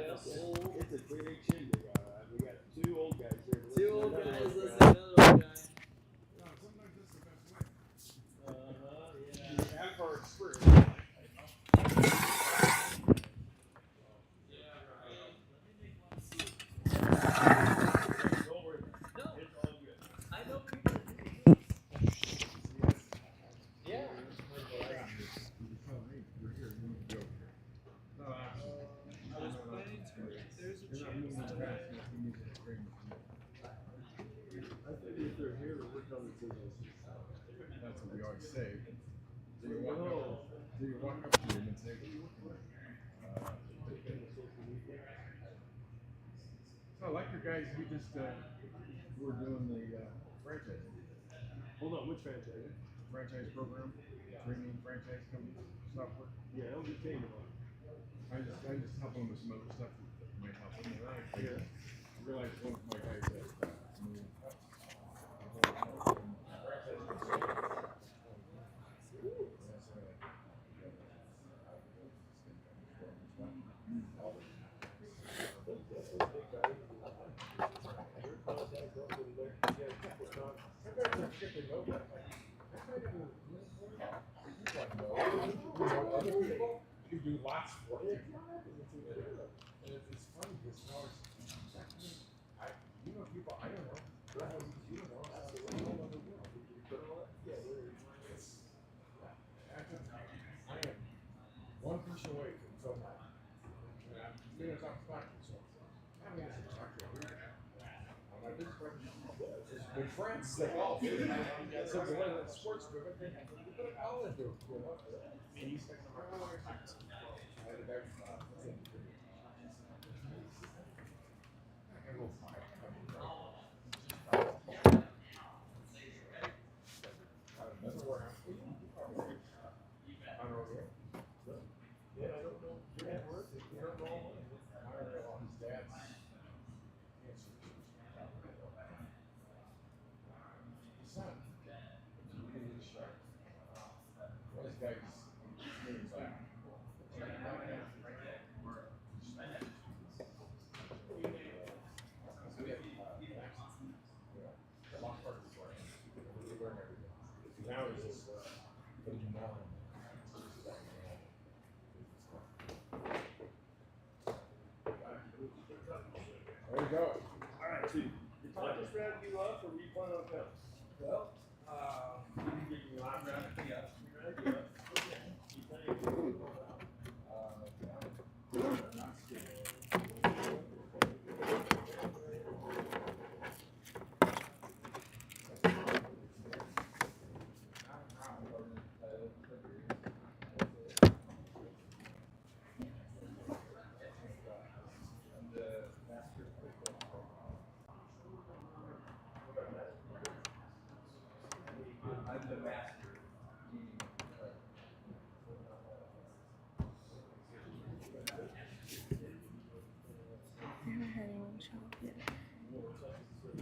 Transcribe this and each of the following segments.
It's a big shindig. We got 2 old guys here. Two old guys, let's see another old guy. Sometimes that's the best way. Yeah. Have our experience. I know people. Yeah. I was planning to. There's a chance today. I think if they're here to work on the business. That's what we always say. Do you walk up to them and say, what are you working with? So I like your guys, we just were doing the franchise. Hold on, which franchise? Franchise program, training franchise company software. Yeah, I'll just tell you about it. I just help them with some other stuff that might help them. I realized one of my guys that you do lots of work. And it's funny because now you know people I don't know. You don't know. That's a whole other world. I am one person away from someone. And I'm doing some talking, so I'm going to talk to you. My good friend is good friends. They all do. So the way that sports movement, they put a call into it. And he's like, there you go. All right, so your content strategy left, or we plan on that? Well, You line strategy up.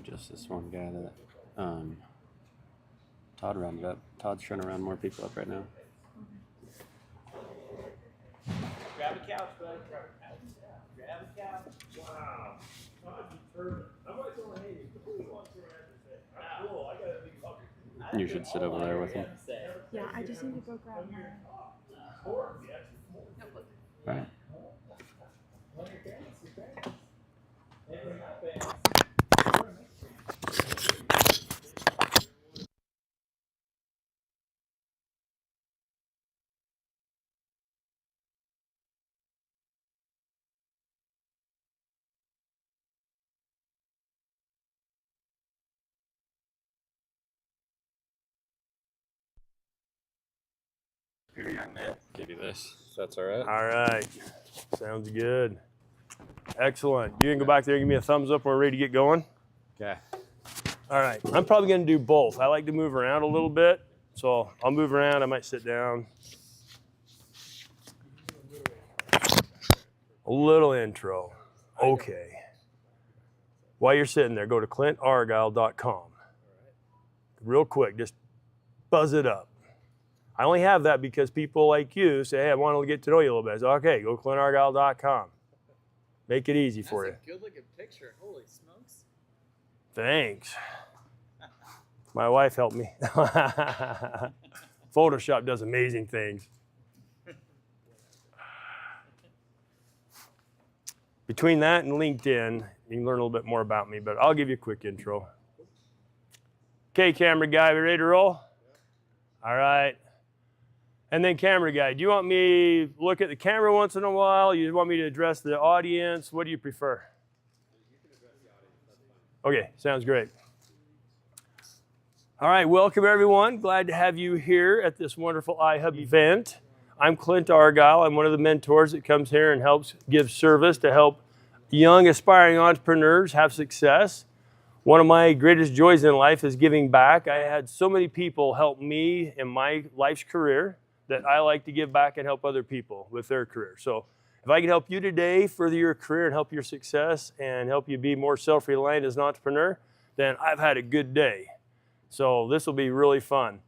Just this one guy that Todd rounded up. Todd's trying to round more people up right now. grab a couch, bud. Grab a couch. Wow. I'm determined. I might go ahead and who wants to run this? I'm cool. I got a big puppy. You should sit over there with him. Yeah, I just need to go grab my notebook. All right. Here, young man. Give you this. If that's all right. All right. Sounds good. Excellent. You can go back there and give me a thumbs up when we're ready to get going. Okay. All right. I'm probably going to do both. I like to move around a little bit. So I'll move around. I might sit down. A little intro. Okay. While you're sitting there, go to clintargyle.com. Real quick, just buzz it up. I only have that because people like you say, hey, I want to get to know you a little bit. I say, okay, go to clintargyle.com. Make it easy for you. That's a good looking picture. Holy smokes. Thanks. My wife helped me. Photoshop does amazing things. Between that and LinkedIn, you can learn a little bit more about me, but I'll give you a quick intro. Okay, camera guy, we ready to roll? All right. And then camera guy, do you want me to look at the camera once in a while? You want me to address the audience? What do you prefer? Okay, sounds great. All right, welcome everyone. Glad to have you here at this wonderful iHub event. I'm Clint Argyle. I'm one of the mentors that comes here and helps give service to help young aspiring entrepreneurs have success. One of my greatest joys in life is giving back. I had so many people help me in my life's career that I like to give back and help other people with their career. So if I can help you today further your career and help your success and help you be more self-reliant as an entrepreneur, then I've had a good day. So this will be really fun.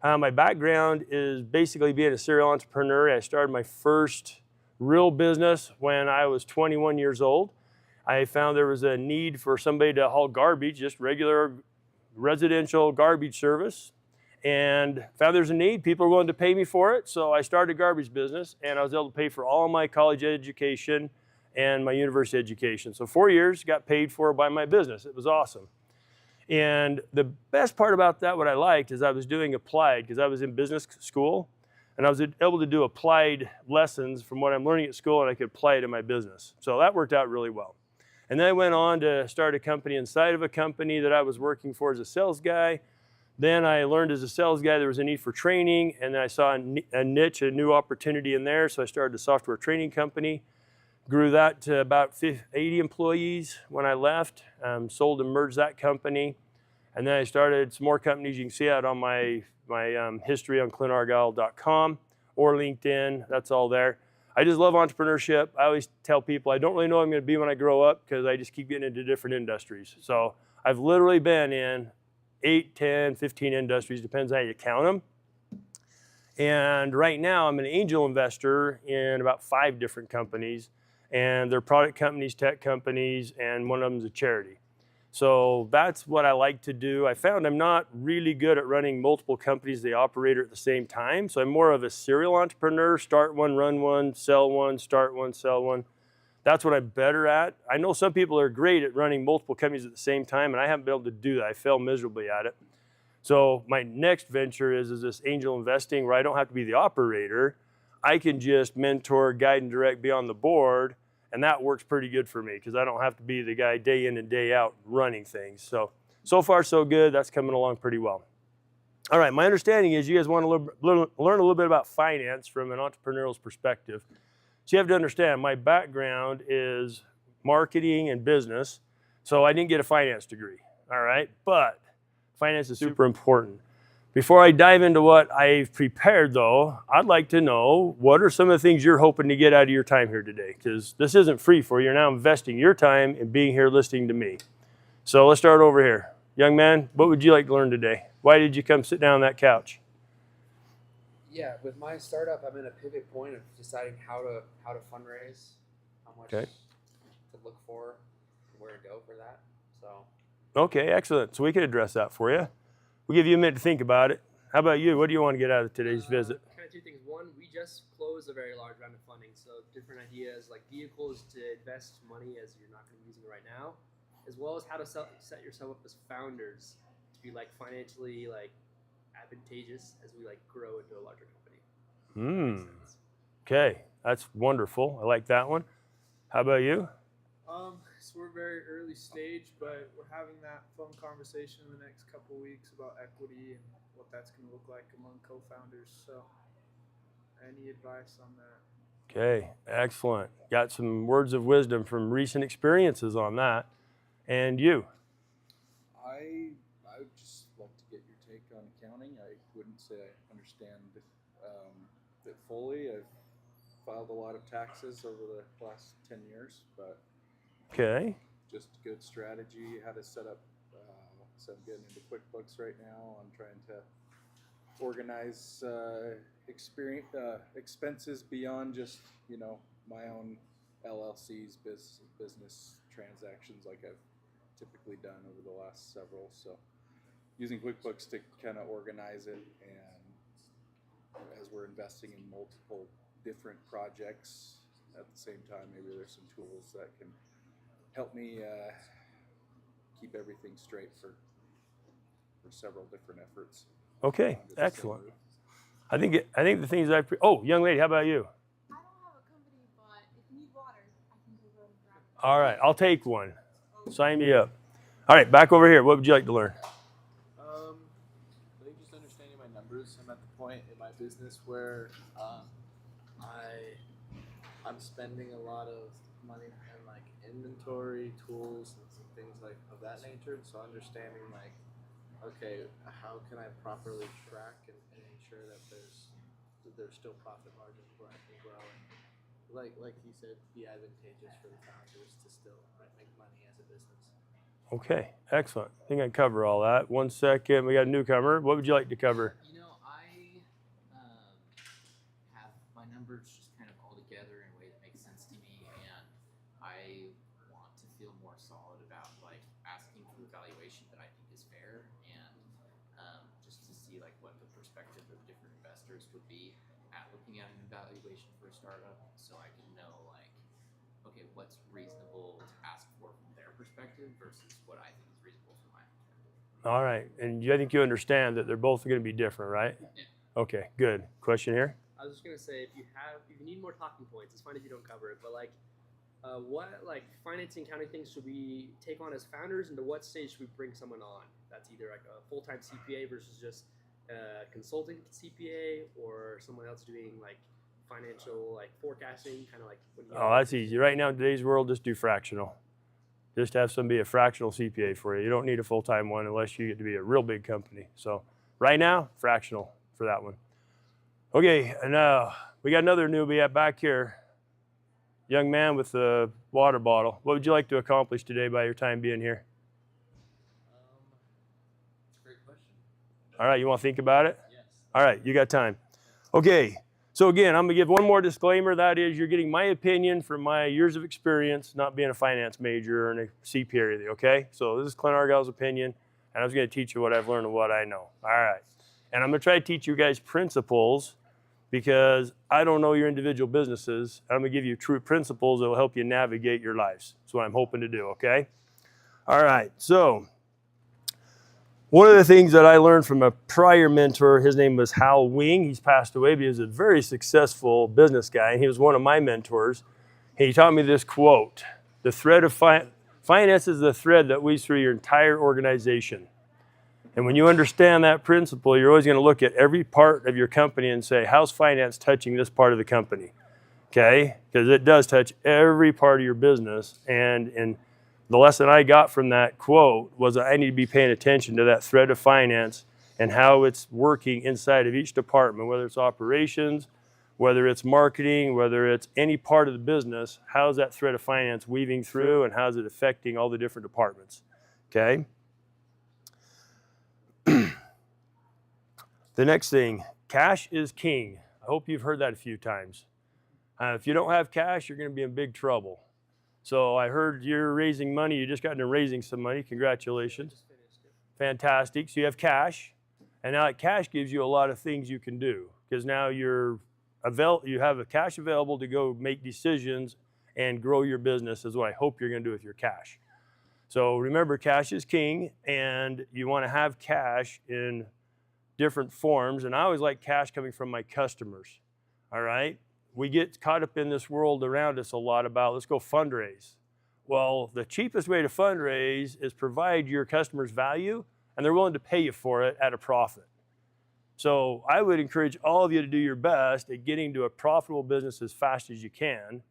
My background is basically being a serial entrepreneur. I started my first real business when I was 21 years old. I found there was a need for somebody to haul garbage, just regular residential garbage service, and found there's a need. People were willing to pay me for it, so I started a garbage business, and I was able to pay for all my college education and my university education. So 4 years got paid for by my business. It was awesome. And the best part about that, what I liked, is I was doing applied, because I was in business school, and I was able to do applied lessons from what I'm learning at school, and I could apply it in my business. So that worked out really well. And then I went on to start a company inside of a company that I was working for as a sales guy. Then I learned as a sales guy there was a need for training, and then I saw a niche, a new opportunity in there, so I started a software training company. Grew that to about 80 employees when I left, sold and merged that company. And then I started some more companies. You can see that on my history on clintargyle.com or LinkedIn. That's all there. I just love entrepreneurship. I always tell people I don't really know what I'm going to be when I grow up because I just keep getting into different industries. So I've literally been in 8, 10, 15 industries, depends how you count them. And right now I'm an angel investor in about 5 different companies. And they're product companies, tech companies, and one of them is a charity. So that's what I like to do. I found I'm not really good at running multiple companies. They operate at the same time. So I'm more of a serial entrepreneur, start one, run one, sell one, start one, sell one. That's what I'm better at. I know some people are great at running multiple companies at the same time, and I haven't been able to do that. I fail miserably at it. So my next venture is this angel investing where I don't have to be the operator. I can just mentor, guide, and direct, be on the board. And that works pretty good for me because I don't have to be the guy day in and day out running things. So far so good. That's coming along pretty well. All right, my understanding is you guys want to learn a little bit about finance from an entrepreneurial's perspective. So you have to understand my background is marketing and business. So I didn't get a finance degree, all right? But finance is super important. Before I dive into what I've prepared, though, I'd like to know what are some of the things you're hoping to get out of your time here today? Because this isn't free for you. You're now investing your time in being here listening to me. So let's start over here. Young man, what would you like to learn today? Why did you come sit down on that couch? Yeah, with my startup, I'm in a pivot point of deciding how to fundraise, how much to look for, where to go for that. So. Okay, excellent. So we can address that for you. We'll give you a minute to think about it. How about you? What do you want to get out of today's visit? Kind of 2 things. One, we just closed a very large round of funding, so different ideas like vehicles to invest money as you're not going to be using it right now, as well as how to set yourself up as founders to be financially advantageous as we grow into a larger company. Okay, that's wonderful. I like that one. How about you? So we're very early stage, but we're having that phone conversation in the next couple of weeks about equity and what that's going to look like among co-founders. So any advice on that? Okay, excellent. Got some words of wisdom from recent experiences on that. And you? I would just love to get your take on accounting. I wouldn't say I understand it fully. I've filed a lot of taxes over the last 10 years, but okay, just good strategy, how to set up. So I'm getting into QuickBooks right now. I'm trying to organize expenses beyond just my own LLCs, business transactions like I've typically done over the last several. So using QuickBooks to kind of organize it, and as we're investing in multiple different projects at the same time, maybe there's some tools that can help me keep everything straight for several different efforts. Okay, under the same excellent. roof. I think the things oh, young lady, how about you? I don't have a company, but if you need water, I can go and grab it. All right, I'll take one. Sign me up. All right, back over here. What would you like to learn? I think just understanding my numbers. I'm at the point in my business where I'm spending a lot of money on like inventory, tools, and some things like of that nature. So understanding like, okay, how can I properly track and ensure that there's still profit margins where I can grow and like he said, be advantageous for the founders to still make money as a business. Okay, excellent. I think I can cover all that. 1 second, we got a newcomer. What would you like to cover? You know, I have my numbers just kind of all together in a way that makes sense to me, and I want to feel more solid about like asking for evaluation that I think is fair, and just to see like what the perspective of different investors would be at looking at an evaluation for a startup, so I can know like, okay, what's reasonable to ask for from their perspective versus what I think is reasonable from my perspective. All right, and I think you understand that they're both going to be different, right? Yeah. Okay, good. Question here? I was just gonna say, if you need more talking points, it's fine if you don't cover it. But like, what like financing, accounting things should we take on as founders, and to what stage should we bring someone on? That's either like a full-time CPA versus just a consulting CPA, or someone else doing like financial like forecasting, kind of like. Oh, that's easy. Right now in today's world, just do fractional. Just have somebody be a fractional CPA for you. You don't need a full-time one unless you get to be a real big company. So right now, fractional for that one. Okay, and we got another newbie back here. Young man with a water bottle. What would you like to accomplish today by your time being here? That's a great question. All right, you want to think about it? Yes. All right, you got time. Okay, so again, I'm going to give one more disclaimer. That is, you're getting my opinion from my years of experience, not being a finance major and a CPA or anything, okay? So this is Clint Argyle's opinion, and I was going to teach you what I've learned and what I know. All right, and I'm going to try to teach you guys principles because I don't know your individual businesses. I'm going to give you true principles that will help you navigate your lives. That's what I'm hoping to do, okay? All right, so one of the things that I learned from a prior mentor, his name was Hal Wing. He's passed away, but he was a very successful business guy, and he was one of my mentors. And he taught me this quote: the thread of finance is the thread that weaves through your entire organization. And when you understand that principle, you're always going to look at every part of your company and say, how's finance touching this part of the company? Okay? Because it does touch every part of your business. And the lesson I got from that quote was that I need to be paying attention to that thread of finance and how it's working inside of each department, whether it's operations, whether it's marketing, whether it's any part of the business. How's that thread of finance weaving through, and how's it affecting all the different departments? Okay? The next thing, cash is king. I hope you've heard that a few times. If you don't have cash, you're going to be in big trouble. So I heard you're raising money. You just got into raising some money. Congratulations. Fantastic. So you have cash. And now that cash gives you a lot of things you can do, because now you have a cash available to go make decisions and grow your business, is what I hope you're going to do with your cash. So remember, cash is king, and you want to have cash in different forms. And I always like cash coming from my customers. All right? We get caught up in this world around us a lot about, let's go fundraise. Well, the cheapest way to fundraise is provide your customers value, and they're willing to pay you for it at a profit. So I would encourage all of you to do your best at getting to a profitable business as fast as you can,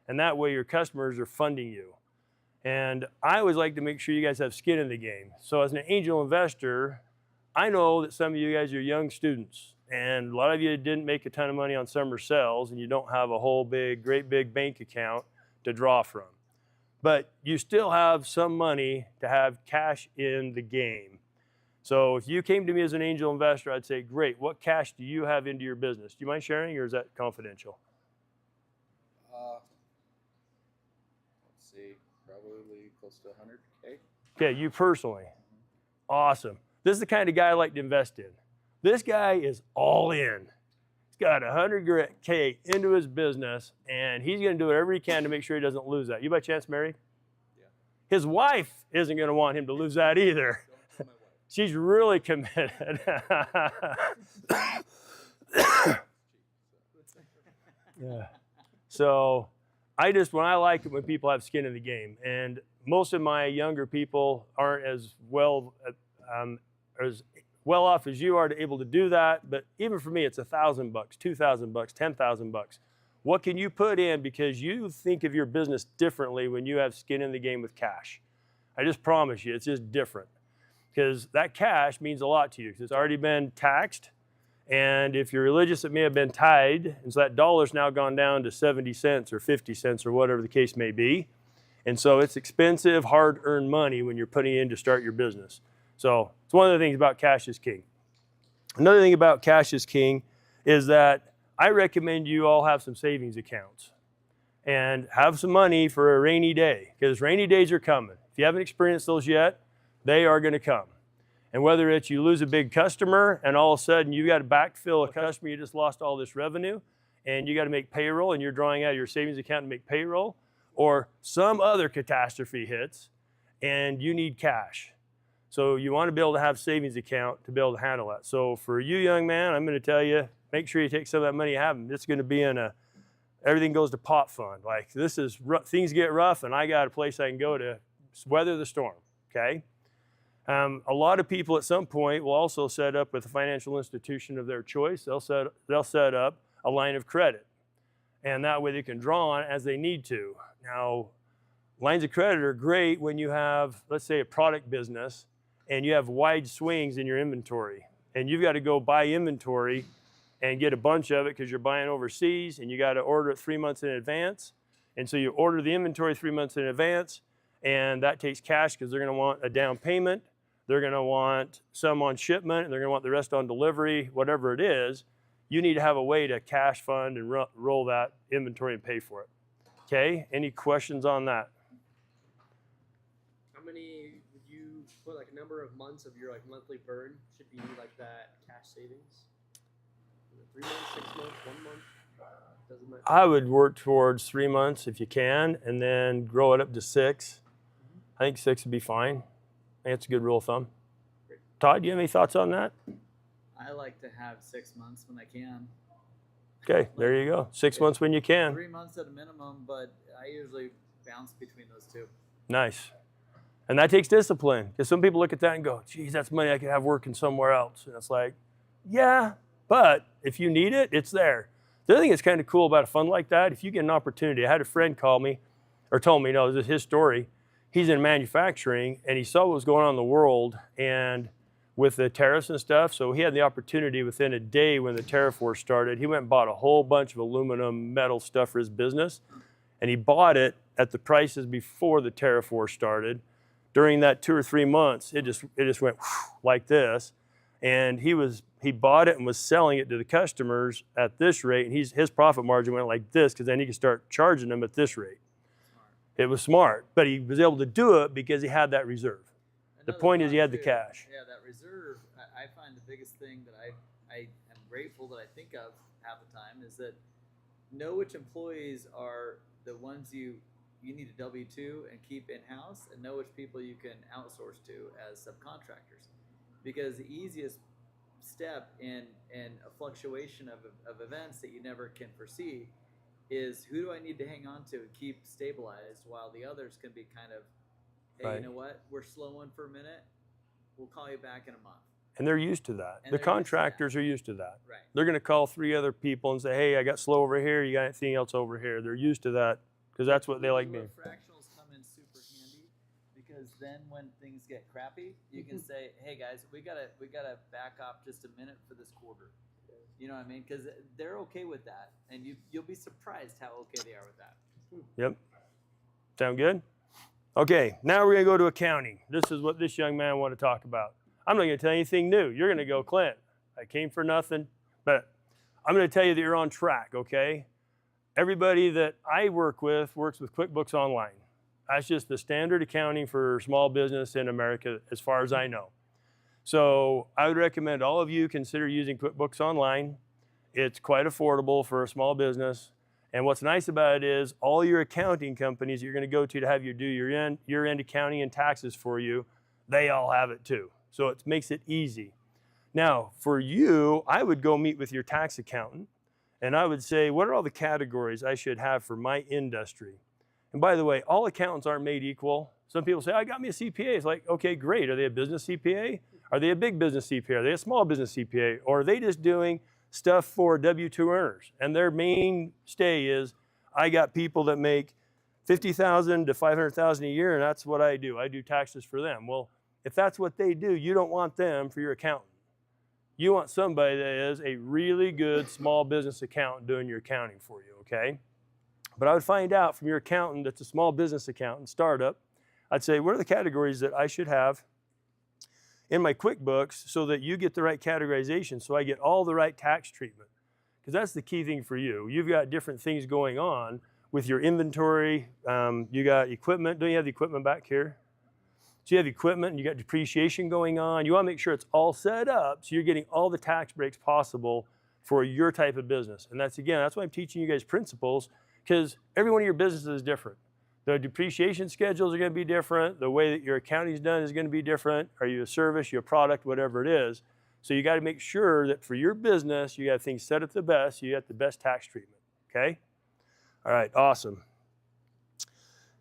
and that way your customers are funding you. And I always like to make sure you guys have skin in the game. So as an angel investor, I know that some of you guys are young students, and a lot of you didn't make a ton of money on summer sales, and you don't have a whole great big bank account to draw from. But you still have some money to have cash in the game. So if you came to me as an angel investor, I'd say, great, what cash do you have into your business? Do you mind sharing, or is that confidential? Probably close to 100K. Okay, you personally. Awesome. This is the kind of guy I like to invest in. This guy is all in. He's got 100K into his business, and he's going to do whatever he can to make sure he doesn't lose that. You by chance married? Yeah. His wife isn't going to want him to lose that either. Don't tell my wife. She's really committed. Yeah. So when I like it when people have skin in the game, and most of my younger people aren't as well off as you are to able to do that. But even for me, it's $1,000, $2,000, $10,000. What can you put in because you think of your business differently when you have skin in the game with cash? I just promise you, it's just different because that cash means a lot to you because it's already been taxed. And if you're religious, it may have been tied. And so that dollar's now gone down to 70 cents or 50 cents or whatever the case may be. And so it's expensive, hard-earned money when you're putting in to start your business. So it's one of the things about cash is king. Another thing about cash is king is that I recommend you all have some savings accounts and have some money for a rainy day because rainy days are coming. If you haven't experienced those yet, they are going to come. And whether it's you lose a big customer and all of a sudden you've got to backfill a customer, you just lost all this revenue and you got to make payroll and you're drawing out of your savings account to make payroll, or some other catastrophe hits and you need cash. So you want to be able to have savings account to be able to handle that. So for you, young man, I'm going to tell you, make sure you take some of that money you have. It's going to be in everything goes to pot fund. Like this is, things get rough and I got a place I can go to weather the storm, okay? A lot of people at some point will also set up with a financial institution of their choice. They'll set up a line of credit. And that way they can draw on it as they need to. Now, lines of credit are great when you have, let's say, a product business and you have wide swings in your inventory. And you've got to go buy inventory and get a bunch of it because you're buying overseas and you got to order it 3 months in advance. And so you order the inventory 3 months in advance and that takes cash because they're going to want a down payment. They're going to want some on shipment, and they're going to want the rest on delivery, whatever it is. You need to have a way to cash fund and roll that inventory and pay for it. Okay, any questions on that? How many would you put like a number of months of your like monthly burn should be like that cash savings? 3 months, 6 months, 1 month? Doesn't matter. I would work towards 3 months if you can, and then grow it up to 6. I think 6 would be fine. I think it's a good rule of thumb. Todd, do you have any thoughts on that? I like to have 6 months when I can. Okay, there you go. 6 months when you can. 3 months at a minimum, but I usually bounce between those two. Nice. And that takes discipline. Because some people look at that and go, geez, that's money I could have working somewhere else. And it's like, yeah, but if you need it, it's there. The other thing that's kind of cool about a fund like that, if you get an opportunity, I had a friend call me or told me, this is his story. He's in manufacturing and he saw what was going on in the world and with the tariffs and stuff. So he had the opportunity within a day when the tariff war started, he went and bought a whole bunch of aluminum metal stuff for his business. And he bought it at the prices before the tariff war started. During that 2 or 3 months, it just went like this. And he bought it and was selling it to the customers at this rate. And his profit margin went like this because then he could start charging them at this rate. It was smart, but he was able to do it because he had that reserve. The point is he had the cash. Yeah, that reserve, I find the biggest thing that I am grateful that I think of half the time is that know which employees are the ones you need a W-2 and keep in-house, and know which people you can outsource to as subcontractors. Because the easiest step in a fluctuation of events that you never can foresee is who do I need to hang on to and keep stabilized while the others can be kind of, hey, Right. You know what, we're slowing for a minute, we'll call you back in a month. And they're used to that. And The they're used to that. contractors are used to that. Right. They're going to call 3 other people and say, hey, I got slow over here. You got anything else over here? They're used to that because that's what they like doing. Fractionals come in super handy because then when things get crappy, you can say, hey guys, we gotta back off just a minute for this quarter. You know what I mean? Because they're okay with that, and you'll be surprised how okay they are with that. Yep. Sound good? Okay, now we're going to go to accounting. This is what this young man wanted to talk about. I'm not going to tell you anything new. You're going to go, Clint, I came for nothing, but I'm going to tell you that you're on track, okay? Everybody that I work with works with QuickBooks Online. That's just the standard accounting for small business in America, as far as I know. So I would recommend all of you consider using QuickBooks Online. It's quite affordable for a small business. And what's nice about it is all your accounting companies you're going to go to have you do your year-end accounting and taxes for you, they all have it too. So it makes it easy. Now, for you, I would go meet with your tax accountant, and I would say, what are all the categories I should have for my industry? And by the way, all accountants aren't made equal. Some people say, I got me a CPA. It's like, okay, great. Are they a business CPA? Are they a big business CPA? Are they a small business CPA? Or are they just doing stuff for W-2 earners? And their mainstay is, I got people that make $50,000 to $500,000 a year, and that's what I do. I do taxes for them. Well, if that's what they do, you don't want them for your accountant. You want somebody that is a really good small business accountant doing your accounting for you, okay? But I would find out from your accountant that's a small business accountant, startup, I'd say, what are the categories that I should have in my QuickBooks so that you get the right categorization, so I get all the right tax treatment? Because that's the key thing for you. You've got different things going on with your inventory. You got equipment. Don't you have the equipment back here? So you have equipment and you got depreciation going on. You want to make sure it's all set up so you're getting all the tax breaks possible for your type of business. And that's why I'm teaching you guys principles, because every one of your businesses is different. The depreciation schedules are going to be different. The way that your accounting is done is going to be different. Are you a service, you a product, whatever it is. So you got to make sure that for your business, you got things set at the best, so you got the best tax treatment, okay? All right, awesome.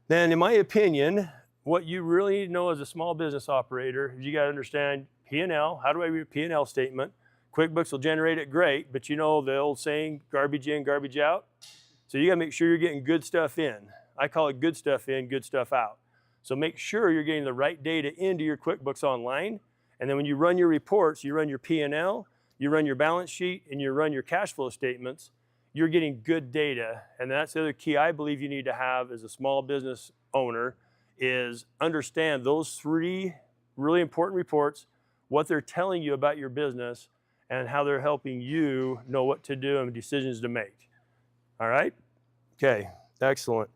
Then in my opinion, what you really need to know as a small business operator is you got to understand P&L. How do I read a P&L statement? QuickBooks will generate it great, but you know the old saying, garbage in, garbage out. So you got to make sure you're getting good stuff in. I call it good stuff in, good stuff out. So make sure you're getting the right data into your QuickBooks Online. And then when you run your reports, you run your P&L, you run your balance sheet, and you run your cash flow statements, you're getting good data. And that's the other key I believe you need to have as a small business owner, is understand those 3 really important reports, what they're telling you about your business, and how they're helping you know what to do and decisions to make. All right? Okay, excellent.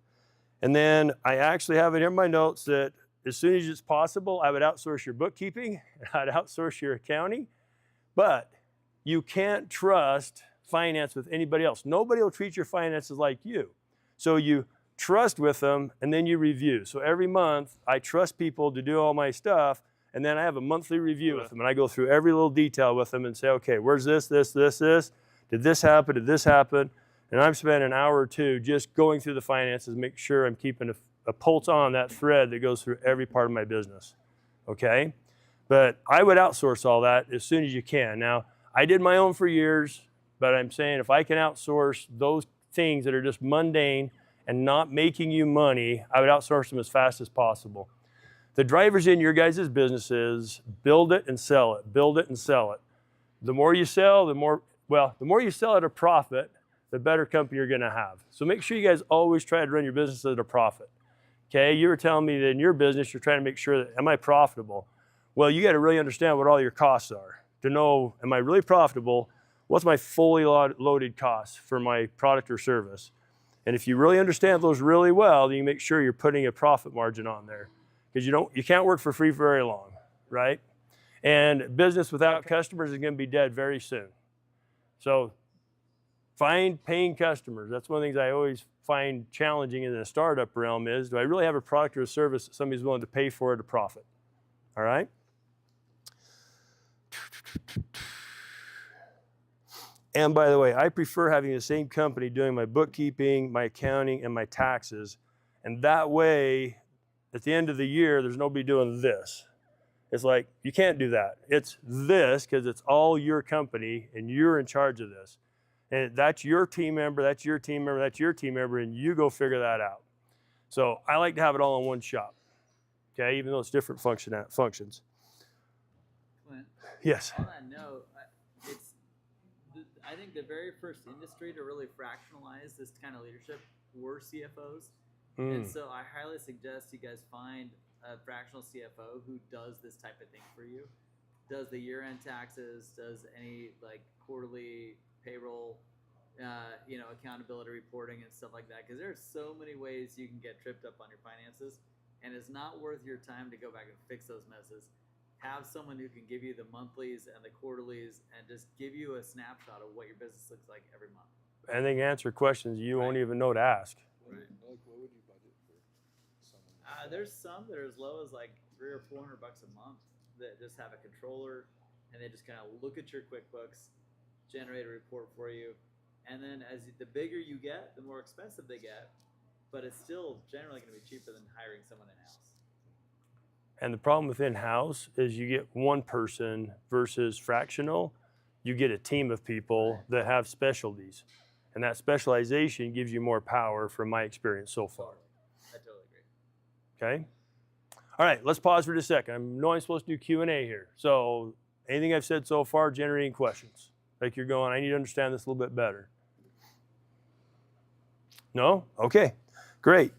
And then I actually have it in my notes that as soon as it's possible, I would outsource your bookkeeping, I'd outsource your accounting, but you can't trust finance with anybody else. Nobody will treat your finances like you. So you trust with them, and then you review. So every month, I trust people to do all my stuff, and then I have a monthly review with them, and I go through every little detail with them and say, okay, where's this? Did this happen? Did this happen? And I've spent an hour or 2 just going through the finances, make sure I'm keeping a pulse on that thread that goes through every part of my business, okay? But I would outsource all that as soon as you can. Now, I did my own for years, but I'm saying if I can outsource those things that are just mundane and not making you money, I would outsource them as fast as possible. The drivers in your guys' business is build it and sell it, build it and sell it. The more you sell, the more you sell at a profit, the better company you're gonna have. So make sure you guys always try to run your business at a profit. Okay, you were telling me that in your business, you're trying to make sure that, am I profitable? Well, you gotta really understand what all your costs are. To know, am I really profitable? What's my fully loaded costs for my product or service? And if you really understand those really well, then you make sure you're putting a profit margin on there. Because you can't work for free for very long, right? And business without customers is gonna be dead very soon. So find paying customers. That's one of the things I always find challenging in the startup realm is, do I really have a product or a service that somebody's willing to pay for at a profit? All right? And by the way, I prefer having the same company doing my bookkeeping, my accounting, and my taxes. And that way, at the end of the year, there's nobody doing this. It's like, you can't do that. It's this, because it's all your company, and you're in charge of this. And that's your team member, that's your team member, that's your team member, and you go figure that out. So I like to have it all in one shop, okay, even though it's different functions. Clint, yes? on that note, I think the very first industry to really fractionalize this kind of leadership were CFOs. And so I highly suggest you guys find a fractional CFO who does this type of thing for you. Does the year-end taxes, does any like quarterly payroll accountability reporting and stuff like that. Because there's so many ways you can get tripped up on your finances, and it's not worth your time to go back and fix those messes. Have someone who can give you the monthlies and the quarterlies and just give you a snapshot of what your business looks like every month. And they can answer questions you won't even know to ask. What would you budget for someone? There's some that are as low as like $300 or $400 a month that just have a controller, and they just kind of look at your QuickBooks, generate a report for you, and then the bigger you get, the more expensive they get, but it's still generally going to be cheaper than hiring someone in-house. And the problem with in-house is you get one person versus fractional. You get a team of people that have specialties. And that specialization gives you more power from my experience so far. I totally agree. Okay? All right, let's pause for just a second. I know I'm supposed to do Q&A here. So anything I've said so far generating questions? Like you're going, I need to understand this a little bit better. No? Okay, great.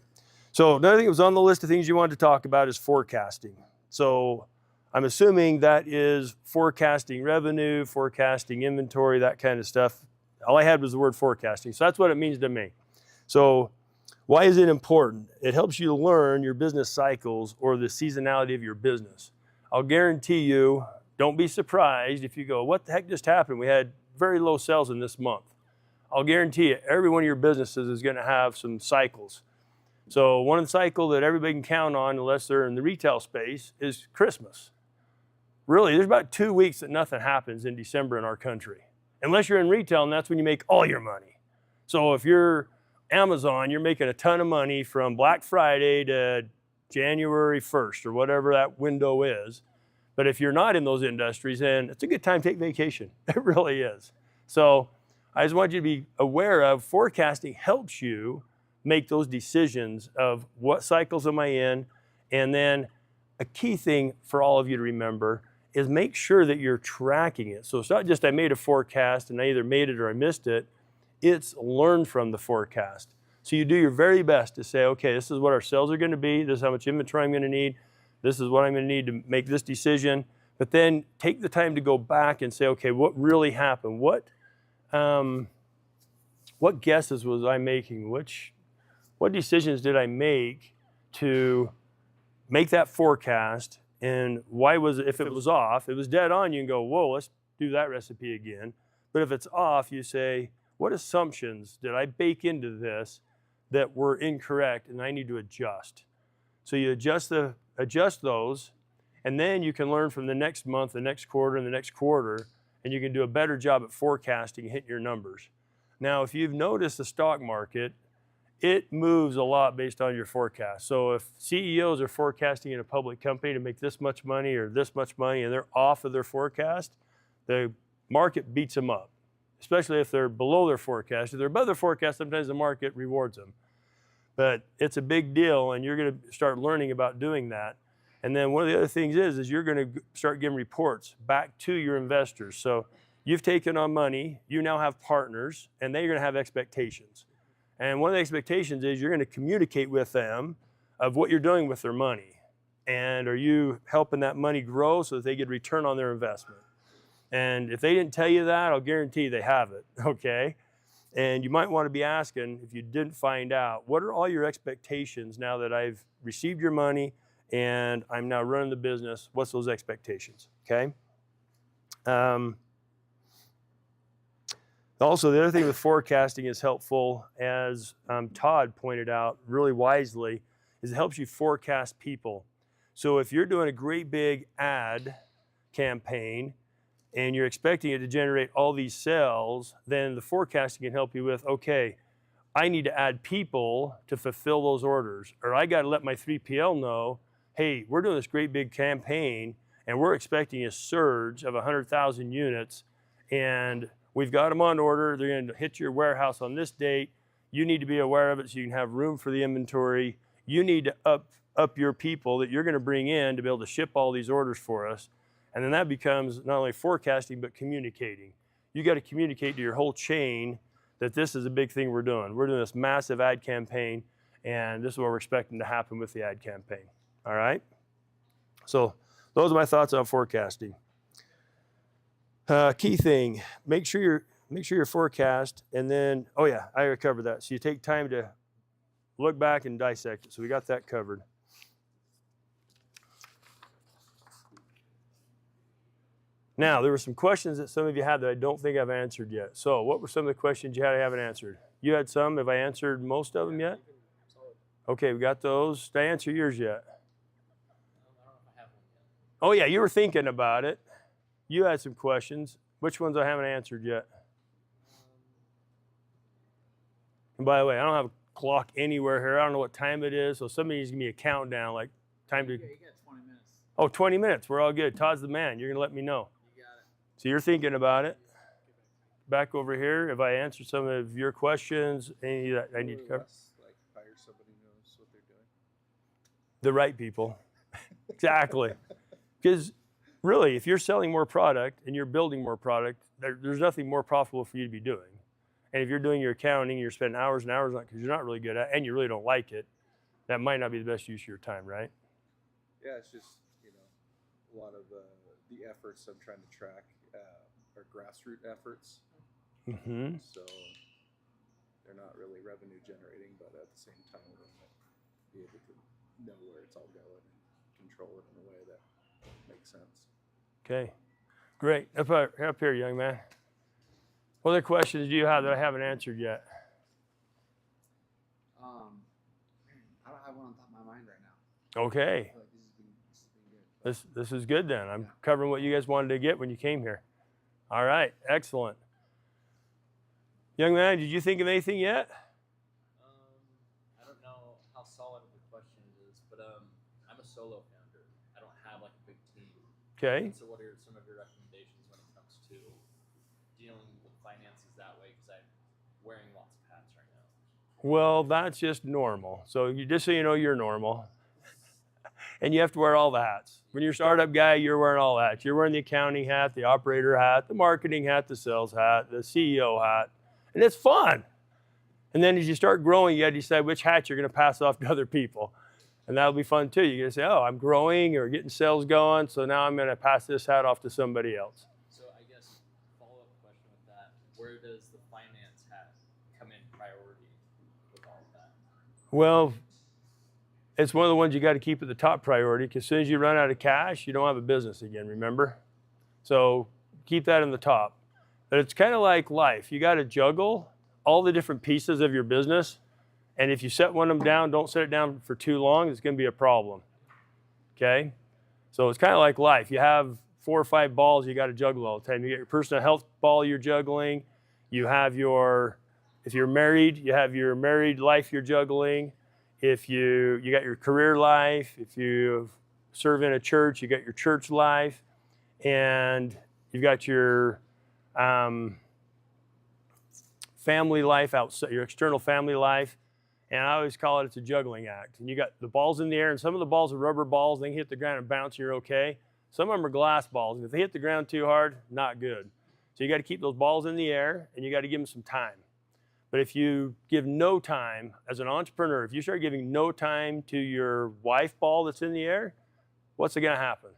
So another thing that was on the list of things you wanted to talk about is forecasting. So I'm assuming that is forecasting revenue, forecasting inventory, that kind of stuff. All I had was the word forecasting. So that's what it means to me. So why is it important? It helps you learn your business cycles or the seasonality of your business. I'll guarantee you, don't be surprised if you go, what the heck just happened? We had very low sales in this month. I'll guarantee you, every one of your businesses is going to have some cycles. So one cycle that everybody can count on, unless they're in the retail space, is Christmas. Really, there's about 2 weeks that nothing happens in December in our country. Unless you're in retail, and that's when you make all your money. So if you're Amazon, you're making a ton of money from Black Friday to January 1st or whatever that window is. But if you're not in those industries, then it's a good time to take vacation. It really is. So I just want you to be aware of forecasting helps you make those decisions of what cycles am I in. And then a key thing for all of you to remember is make sure that you're tracking it. So it's not just I made a forecast and I either made it or I missed it. It's learn from the forecast. So you do your very best to say, okay, this is what our sales are going to be. This is how much inventory I'm going to need. This is what I'm going to need to make this decision. But then take the time to go back and say, okay, what really happened? What guesses was I making? What decisions did I make to make that forecast? And why was it, if it was off, it was dead on, you can go, whoa, let's do that recipe again. But if it's off, you say, what assumptions did I bake into this that were incorrect and I need to adjust? So you adjust those, and then you can learn from the next month, the next quarter, and the next quarter, and you can do a better job at forecasting and hitting your numbers. Now, if you've noticed the stock market, it moves a lot based on your forecast. So if CEOs are forecasting in a public company to make this much money or this much money and they're off of their forecast, the market beats them up, especially if they're below their forecast. If they're above their forecast, sometimes the market rewards them. But it's a big deal, and you're going to start learning about doing that. And then one of the other things is you're going to start giving reports back to your investors. So you've taken on money, you now have partners, and they're going to have expectations. And one of the expectations is you're going to communicate with them of what you're doing with their money. And are you helping that money grow so that they get return on their investment? And if they didn't tell you that, I'll guarantee they have it, okay? And you might want to be asking, if you didn't find out, what are all your expectations now that I've received your money and I'm now running the business? What's those expectations, okay? Also, the other thing with forecasting is helpful, as Todd pointed out really wisely, is it helps you forecast people. So if you're doing a great big ad campaign and you're expecting it to generate all these sales, then the forecasting can help you with, okay, I need to add people to fulfill those orders, or I got to let my 3PL know, hey, we're doing this great big campaign and we're expecting a surge of 100,000 units, and we've got them on order. They're going to hit your warehouse on this date. You need to be aware of it so you can have room for the inventory. You need to up your people that you're going to bring in to be able to ship all these orders for us. And then that becomes not only forecasting, but communicating. You got to communicate to your whole chain that this is a big thing we're doing. We're doing this massive ad campaign, and this is what we're expecting to happen with the ad campaign. All right? So those are my thoughts on forecasting. Key thing, make sure make sure your forecast, and then, oh yeah, I already covered that. So you take time to look back and dissect it. So we got that covered. Now, there were some questions that some of you had that I don't think I've answered yet. So what were some of the questions you had I haven't answered? You had some. Have I answered most of them yet? Okay, we got those. Did I answer yours yet? Oh yeah, you were thinking about it. You had some questions. Which ones I haven't answered yet? And by the way, I don't have a clock anywhere here. I don't know what time it is, so somebody needs to give me a countdown, like time to. Yeah, you got 20 minutes. Oh, 20 minutes. We're all good. Todd's the man. You're gonna let me know. You got it. So you're thinking about it. Back over here, if I answered some of your questions, any that I need to cover. Like hire somebody who knows what they're doing. The right people. Exactly. Because really, if you're selling more product and you're building more product, there's nothing more profitable for you to be doing. And if you're doing your accounting, you're spending hours and hours on it because you're not really good at it and you really don't like it, that might not be the best use of your time, right? Yeah, it's just, a lot of the efforts I'm trying to track are grassroots efforts. Mm-hmm. So they're not really revenue generating, but at the same time, we're going to be able to know where it's all going and control it in a way that makes sense. Okay, great. Up here, young man. What other questions do you have that I haven't answered yet? I don't have one on top of my mind right now. Okay. I feel like this has been good. This is good then. I'm covering what you guys wanted to get when you came here. All right, excellent. Young man, did you think of anything yet? I don't know how solid of a question it is, but I'm a solo founder. I don't have like a big team. Okay. So what are some of your recommendations when it comes to dealing with finances that way? Because I'm wearing lots of hats right now. Well, that's just normal. So just so you know, you're normal. And you have to wear all the hats. When you're a startup guy, you're wearing all the hats. You're wearing the accounting hat, the operator hat, the marketing hat, the sales hat, the CEO hat. And it's fun. And then as you start growing, you got to decide which hat you're going to pass off to other people. And that'll be fun too. You're going to say, oh, I'm growing or getting sales going, so now I'm going to pass this hat off to somebody else. So I guess follow-up question with that, where does the finance hat come in priority with all of that? Well, it's one of the ones you got to keep at the top priority because as soon as you run out of cash, you don't have a business again, remember? So keep that in the top. But it's kind of like life. You got to juggle all the different pieces of your business. And if you set one of them down, don't set it down for too long, it's going to be a problem. Okay? So it's kind of like life. You have 4 or 5 balls you got to juggle all the time. You got your personal health ball you're juggling. You have your, if you're married, you have your married life you're juggling. If you got your career life, if you serve in a church, you got your church life, and you've got your family life outside, your external family life. And I always call it's a juggling act. And you got the balls in the air, and some of the balls are rubber balls. They can hit the ground and bounce, and you're okay. Some of them are glass balls, and if they hit the ground too hard, not good. So you got to keep those balls in the air, and you got to give them some time. But if you give no time, as an entrepreneur, if you start giving no time to your wife ball that's in the air, what's going to happen?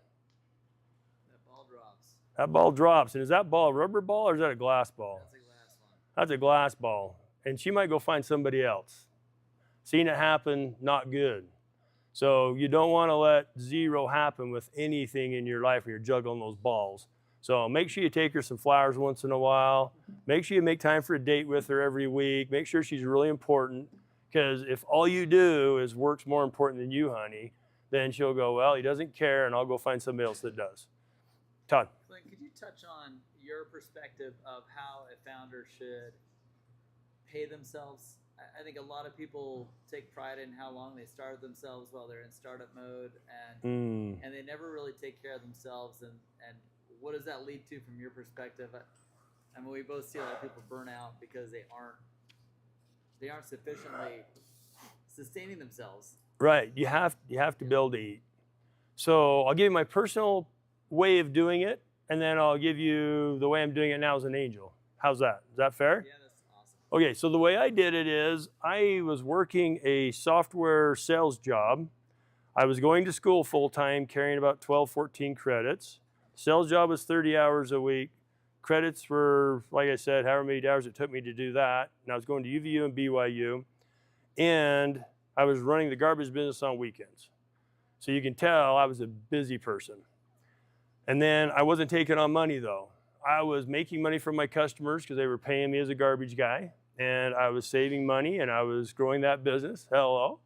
That ball drops. That ball drops. And is that ball a rubber ball or is that a glass ball? That's a glass one. That's a glass ball. And she might go find somebody else. Seeing it happen, not good. So you don't want to let zero happen with anything in your life when you're juggling those balls. So make sure you take her some flowers once in a while. Make sure you make time for a date with her every week. Make sure she's really important. Because if all you do is work's more important than you, honey, then she'll go, well, he doesn't care, and I'll go find somebody else that does. Todd. Clint, could you touch on your perspective of how a founder should pay themselves? I think a lot of people take pride in how long they started themselves while they're in startup mode, and they never really take care of themselves. And what does that lead to from your perspective? I mean, we both see a lot of people burn out because they aren't sufficiently sustaining themselves. Right. You have to be able to eat. So I'll give you my personal way of doing it, and then I'll give you the way I'm doing it now as an angel. How's that? Is that fair? Yeah, that's awesome. Okay, so the way I did it is I was working a software sales job. I was going to school full-time, carrying about 12, 14 credits. Sales job was 30 hours a week. credits for, like I said, however many hours it took me to do that. And I was going to UVU and BYU. And I was running the garbage business on weekends. So you can tell I was a busy person. And then I wasn't taking on money though. I was making money from my customers because they were paying me as a garbage guy. And I was saving money and I was growing that business. Hello.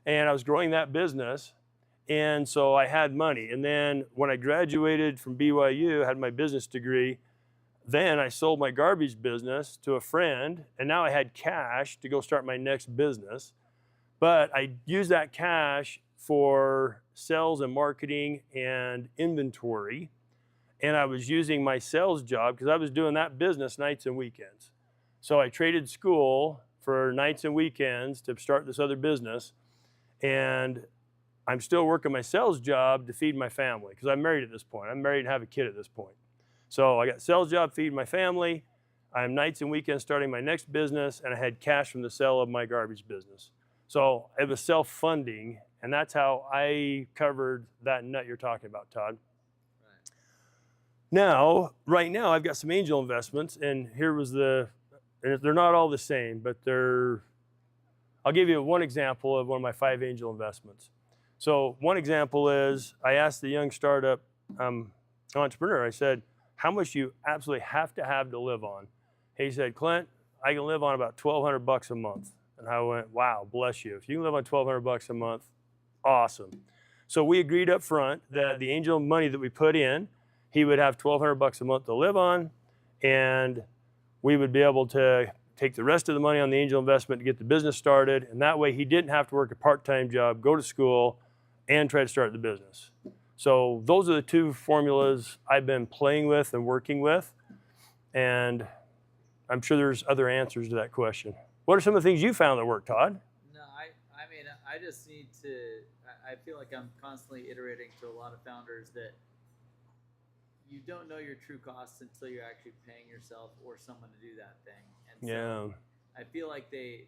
And I was growing that business. And so I had money. And then when I graduated from BYU, I had my business degree. Then I sold my garbage business to a friend. And now I had cash to go start my next business. But I used that cash for sales and marketing and inventory. And I was using my sales job because I was doing that business nights and weekends. So I traded school for nights and weekends to start this other business. And I'm still working my sales job to feed my family because I'm married at this point. I'm married and have a kid at this point. So I got sales job, feeding my family. I'm nights and weekends starting my next business, and I had cash from the sale of my garbage business. So it was self-funding, and that's how I covered that nut you're talking about, Todd. Right. Now, right now, I've got some angel investments, and here was and they're not all the same, but I'll give you one example of one of my 5 angel investments. So one example is I asked the young startup entrepreneur, I said, how much do you absolutely have to live on? He said, Clint, I can live on about $1,200 a month. And I went, wow, bless you. If you can live on $1,200 a month, awesome. So we agreed up front that the angel money that we put in, he would have $1,200 a month to live on, and we would be able to take the rest of the money on the angel investment to get the business started. And that way he didn't have to work a part-time job, go to school, and try to start the business. So those are the 2 formulas I've been playing with and working with. And I'm sure there's other answers to that question. What are some of the things you found that work, Todd? No, I mean, I just need to, I feel like I'm constantly iterating to a lot of founders that you don't know your true costs until you're actually paying yourself or someone to do that thing. And so I feel like they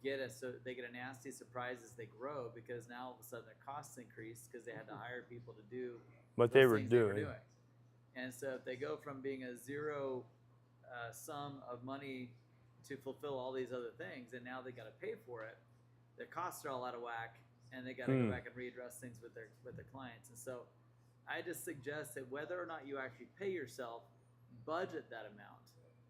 get a nasty surprise as they grow because now all of a sudden their costs increase because they had to hire people to do what they were doing. And so if they go from being a zero sum of money to fulfill all these other things, and now they got to pay for it, their costs are all out of whack, and they got to go back and readdress things with their clients. And so I just suggest that whether or not you actually pay yourself, budget that amount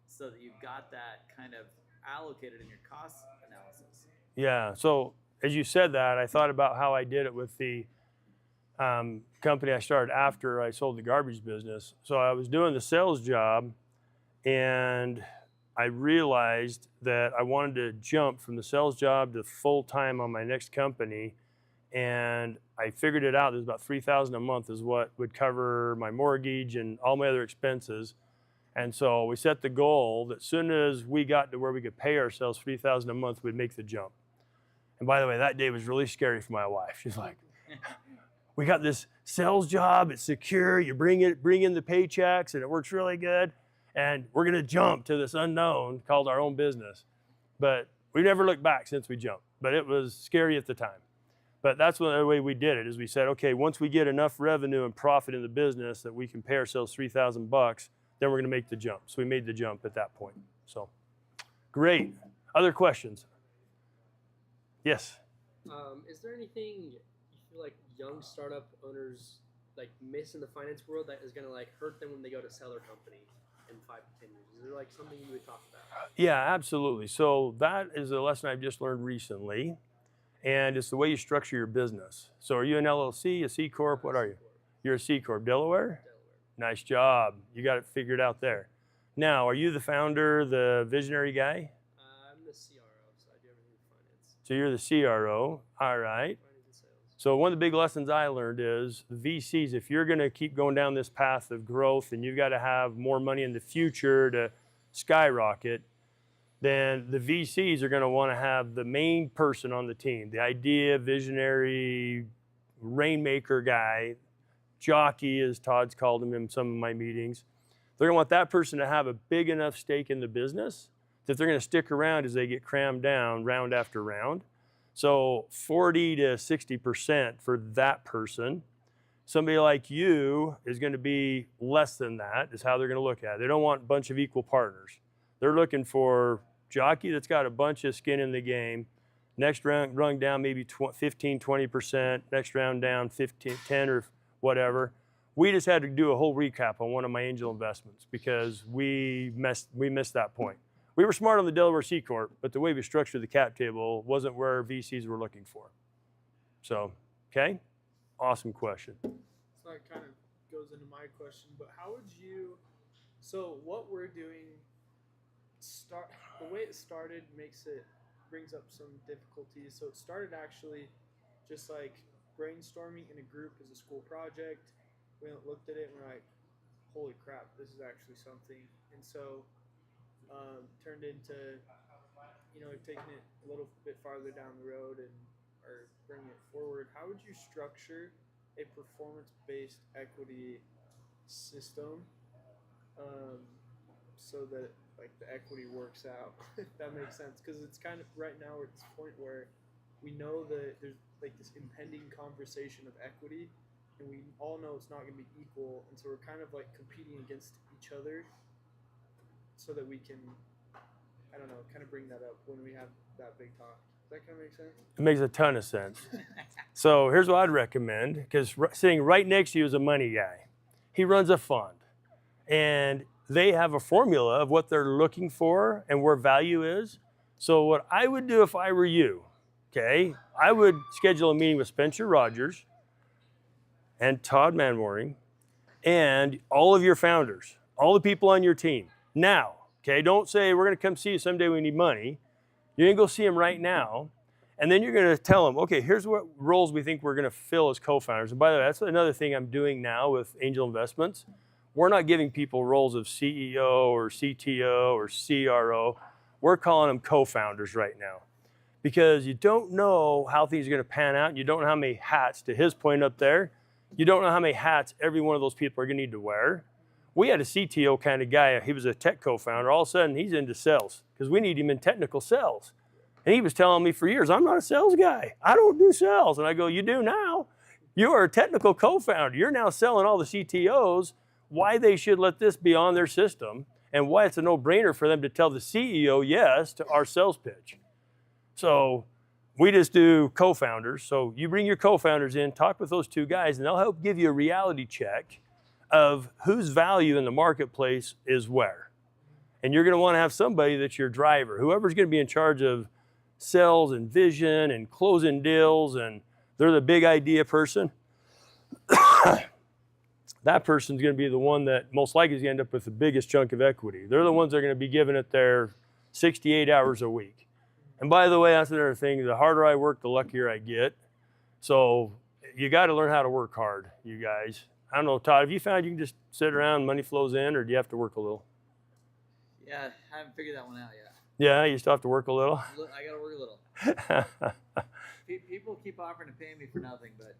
so that you've got that kind of allocated in your cost analysis. Yeah, so as you said that, I thought about how I did it with the company I started after I sold the garbage business. So I was doing the sales job, and I realized that I wanted to jump from the sales job to full-time on my next company, and I figured it out. There's about $3,000 a month is what would cover my mortgage and all my other expenses. And so we set the goal that as soon as we got to where we could pay ourselves $3,000 a month, we'd make the jump. And by the way, that day was really scary for my wife. She's like, we got this sales job, it's secure, you bring in the paychecks and it works really good. And we're gonna jump to this unknown called our own business. But we never looked back since we jumped, but it was scary at the time. But that's the way we did it, is we said, okay, once we get enough revenue and profit in the business that we can pay ourselves $3,000, then we're gonna make the jump. So we made the jump at that point. So, great. Other questions? Yes? Is there anything you feel like young startup owners like miss in the finance world that is gonna like hurt them when they go to sell their company in 5 to 10 years? Is there like something you would talk about? Yeah, absolutely. So that is a lesson I've just learned recently, and it's the way you structure your business. So are you an LLC, a C Corp? What are you? You're a C Corp. Delaware? Nice job. You got it figured out there. Now, are you the founder, the visionary guy? I'm the CRO, so I do everything with finance. So you're the CRO. All right. So one of the big lessons I learned is VCs, if you're going to keep going down this path of growth and you've got to have more money in the future to skyrocket, then the VCs are going to want to have the main person on the team, the idea, visionary, rainmaker guy, jockey, as Todd's called him in some of my meetings. They're going to want that person to have a big enough stake in the business that they're going to stick around as they get crammed down round after round. So 40 to 60% for that person. Somebody like you is going to be less than that, is how they're going to look at it. They don't want a bunch of equal partners. They're looking for jockey that's got a bunch of skin in the game. Next round, rung down maybe 15, 20%. Next round down 15, 10 or whatever. We just had to do a whole recap on one of my angel investments because we missed that point. We were smart on the Delaware C Corp, but the way we structured the cap table wasn't where VCs were looking for. So, okay, awesome question. So that kind of goes into my question, but how would you, so what we're doing, the way it started brings up some difficulties. So it started actually just like brainstorming in a group as a school project. We looked at it and we're like, holy crap, this is actually something. And so turned into, taking it a little bit farther down the road or bringing it forward. How would you structure a performance-based equity system so that like the equity works out? If that makes sense, because it's kind of right now we're at this point where we know that there's like this impending conversation of equity, and we all know it's not going to be equal, and so we're kind of like competing against each other so that we can, I don't know, kind of bring that up when we have that big talk. Does that kind of make sense? It makes a ton of sense. So here's what I'd recommend, because sitting right next to you is a money guy. He runs a fund, and they have a formula of what they're looking for and where value is. So what I would do if I were you, okay, I would schedule a meeting with Spencer Rogers and Todd Manwaring and all of your founders, all the people on your team. Now, okay, don't say we're going to come see you someday we need money. You're going to go see them right now, and then you're going to tell them, okay, here's what roles we think we're going to fill as co-founders. And by the way, that's another thing I'm doing now with angel investments. We're not giving people roles of CEO or CTO or CRO. We're calling them co-founders right now because you don't know how things are going to pan out. You don't know how many hats, to his point up there, you don't know how many hats every one of those people are going to need to wear. We had a CTO kind of guy. He was a tech co-founder. All of a sudden, he's into sales because we need him in technical sales. And he was telling me for years, I'm not a sales guy. I don't do sales. And I go, you do now. You are a technical co-founder. You're now selling all the CTOs why they should let this be on their system and why it's a no-brainer for them to tell the CEO yes to our sales pitch. So we just do co-founders. So you bring your co-founders in, talk with those two guys, and they'll help give you a reality check of whose value in the marketplace is where. And you're going to want to have somebody that's your driver, whoever's going to be in charge of sales and vision and closing deals, and they're the big idea person. That person's going to be the one that most likely is going to end up with the biggest chunk of equity. They're the ones that are going to be giving it their 68 hours a week. And by the way, that's another thing. The harder I work, the luckier I get. So you got to learn how to work hard, you guys. I don't know, Todd, have you found you can just sit around, money flows in, or do you have to work a little? Yeah, I haven't figured that one out yet. Yeah, you still have to work a little? I got to work a little. People keep offering to pay me for nothing, but,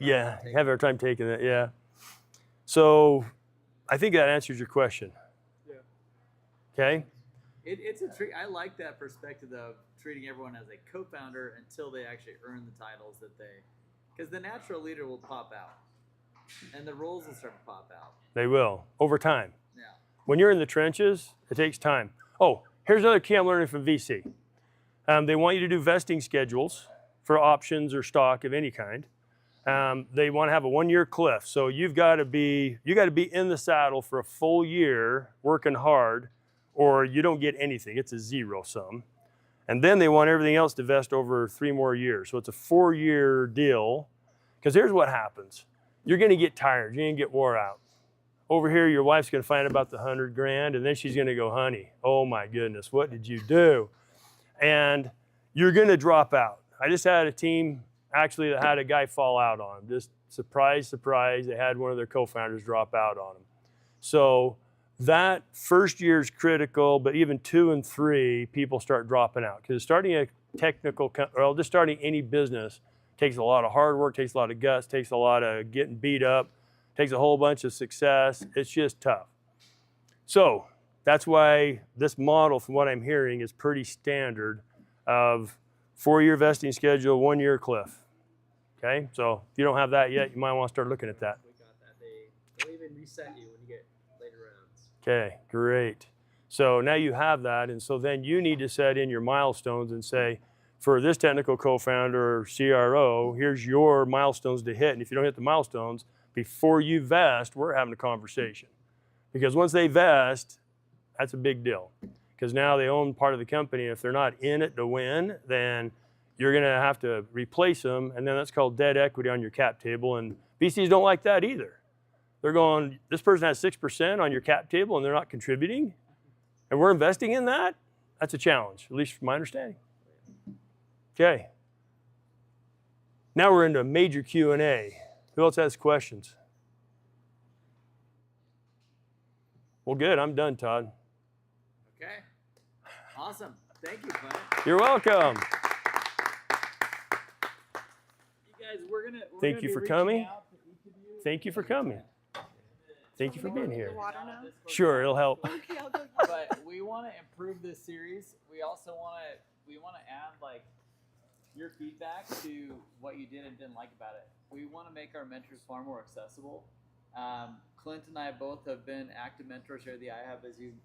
I have our time taking it, yeah. So I think that answers your question. Yeah. Okay? It's a trick. I like that perspective of treating everyone as a co-founder until they actually earn the titles because the natural leader will pop out. And the roles will start to pop out. They will, over time. Yeah. When you're in the trenches, it takes time. Oh, here's another key I'm learning from VC. They want you to do vesting schedules for options or stock of any kind. They want to have a 1-year cliff. So you got to be in the saddle for a full year working hard, or you don't get anything. It's a zero sum. And then they want everything else to vest over 3 more years. So it's a 4-year deal. Because here's what happens. You're going to get tired. You're going to get wore out. Over here, your wife's going to find about the $100,000, and then she's going to go, honey, oh my goodness, what did you do? And you're going to drop out. I just had a team actually that had a guy fall out on him. Just surprise, surprise, they had one of their co-founders drop out on him. So that first year is critical, but even 2 and 3, people start dropping out. Because starting a just starting any business takes a lot of hard work, takes a lot of guts, takes a lot of getting beat up, takes a whole bunch of success. It's just tough. So that's why this model, from what I'm hearing, is pretty standard of 4-year vesting schedule, 1-year cliff. Okay, so if you don't have that yet, you might want to start looking at that. We got that. They'll even reset you when you get later rounds. Okay, great. So now you have that, and so then you need to set in your milestones and say, for this technical co-founder or CRO, here's your milestones to hit. And if you don't hit the milestones, before you vest, we're having a conversation. Because once they vest, that's a big deal. Because now they own part of the company. If they're not in it to win, then you're going to have to replace them, and then that's called dead equity on your cap table. And VCs don't like that either. They're going, this person has 6% on your cap table, and they're not contributing, and we're investing in that? That's a challenge, at least from my understanding. Okay. Now we're into major Q&A. Who else has questions? Well, good. I'm done, Todd. Okay. Awesome. Thank you, Clint. You're welcome. You guys, we're gonna Thank you be for reaching coming. out to each of you. Thank you for coming. Thank you for being here. Water now? Sure, it'll help. Okay, I'll go. But we want to improve this series. We also want to add like your feedback to what you did and didn't like about it. We want to make our mentors far more accessible. Clint and I both have been active mentors here at the iHub, as you may